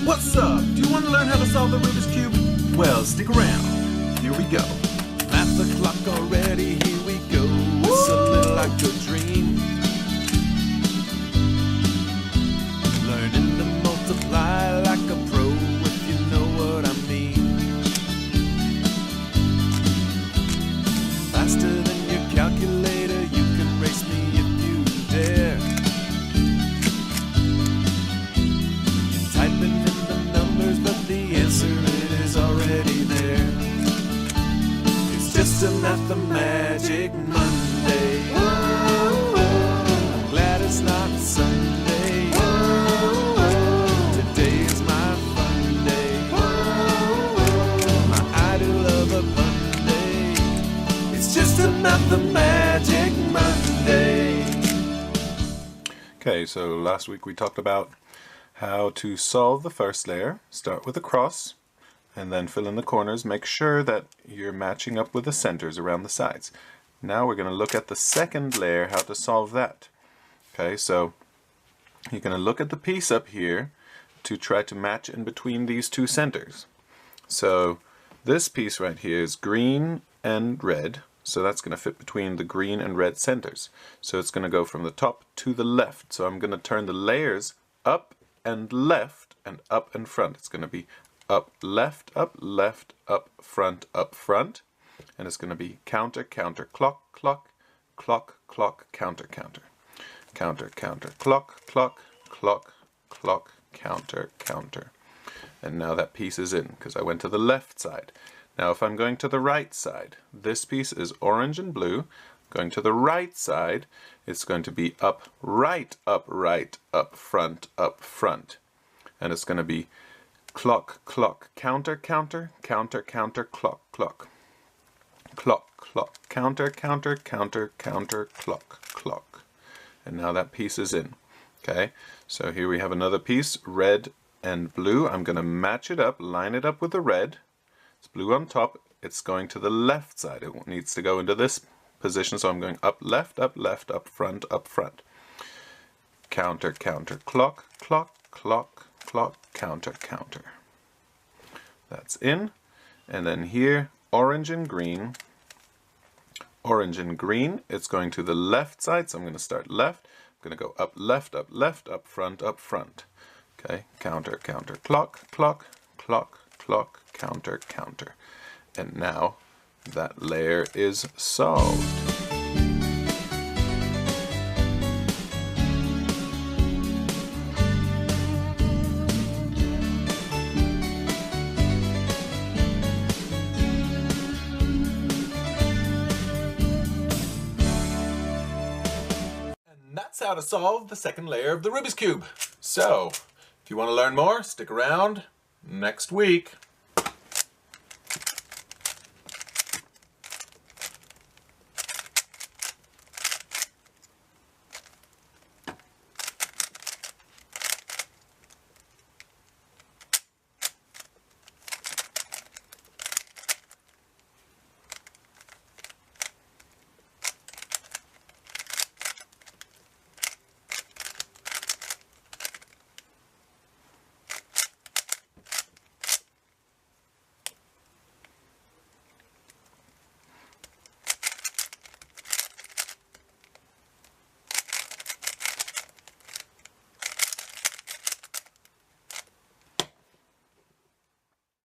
What's up? Do you want to learn how to solve the Rubik's Cube? Well, stick around. Here we go. Math o'clock already, here we go. It's a little like a dream. Learning to multiply like a pro, if you know what I mean. Faster than your calculator, you can race me if you dare. You're typing in the numbers, but the answer it is already there. It's just a Mathemagic Monday. I'm glad it's not Sunday. Today is my fun day. My idol of a Monday. It's just a Mathemagic Monday. Okay, so last week we talked about how to solve the first layer. Start with a cross and then fill in the corners. Make sure that you're matching up with the centers around the sides. Now we're going to look at the second layer, how to solve that. Okay, so you're going to look at the piece up here to try to match in between these two centers. So this piece right here is green and red, so that's going to fit between the green and red centers. So it's going to go from the top to the left. So I'm going to turn the layers up and left and up and front. It's going to be up, left, up, front, and it's going to be counter, counter, clock, clock, clock, clock, counter, counter, counter, counter, clock, clock, clock, clock, counter, counter. And now that piece is in because I went to the left side. Now if I'm going to the right side, this piece is orange and blue. Going to the right side, it's going to be up, right, up front, and it's going to be clock, clock, counter, counter, counter, counter, clock, clock. Clock, clock, counter, counter, counter, counter, clock, clock. And now that piece is in. Okay, so here we have another piece, red and blue. I'm going to match it up, line it up with the red. It's blue on top. It's going to the left side. It needs to go into this position, so I'm going up, left, up front, counter, counter, clock, clock, clock, clock, counter, counter. That's in. And then here, orange and green, it's going to the left side, so I'm going to start left. I'm going to go up, left, up front, Okay, counter, counter, clock, clock, clock, clock, counter, counter. And now that layer is solved. That's how to solve the second layer of the Rubik's Cube. So, if you want to learn more, stick around next week.